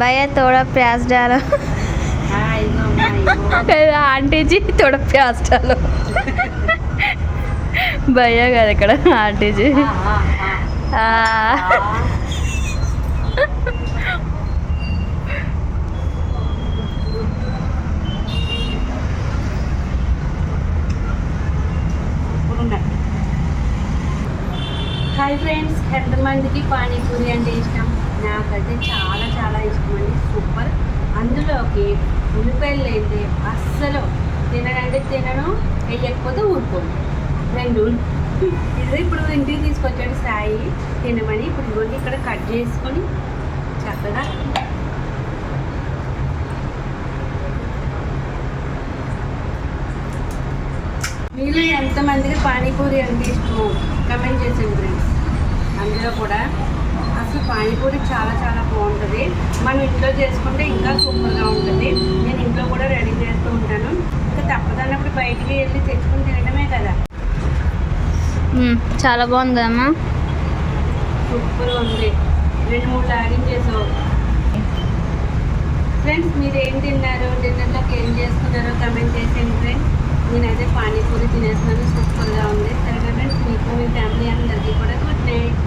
भैया थोड़ा प्याज डालो। आंटी जी थोड़ा प्याज डालो। भैया गाరు ఇక్కడ ఆంటీ జీ హాయ్ ఫ్రెండ్స్, ఎంతమందికి పానీపూరి అంటే ఇష్టం? నాకైతే చాలా చాలా ఇష్టం అండి. సూపర్. అందులోకి ఉల్లిపాయలు అయితే అస్సలు తినడంటే తినను, వేయకపోతే ఊరుకోను. రెండు ఇది ఇప్పుడు ఇంటికి తీసుకొచ్చాడు సాయి తినమని. ఇప్పుడు ఇదిగోండి ఇక్కడ కట్ చేసుకొని చక్కగా మీలో ఎంతమందికి పానీపూరి అంటే ఇష్టమో కమెంట్ చేసేయండి ఫ్రెండ్స్. అందులో కూడా అసలు పానీపూరి చాలా చాలా బాగుంటుంది. మనం ఇంట్లో చేసుకుంటే ఇంకా సూపర్గా ఉంటుంది. నేను ఇంట్లో కూడా రెడీ చేస్తూ ఉంటాను. ఇంకా తప్పదన్నప్పుడు బయటికి వెళ్ళి తెచ్చుకుని తినడమే కదా. చాలా బాగుందమ్మా, సూపర్గా ఉంది. 2-3 లాగించేసావు ఫ్రెండ్స్. మీరు ఏం తిన్నారు, డిన్నర్లోకి ఏం చేసుకున్నారో కమెంట్ చేసేయండి ఫ్రెండ్స్. నేనైతే పానీపూరి తినేస్తున్నాను, సూపర్గా ఉంది. సరే ఫ్రెండ్స్, మీకు మీ ఫ్యామిలీ అందరికీ కూడా గుడ్ నైట్.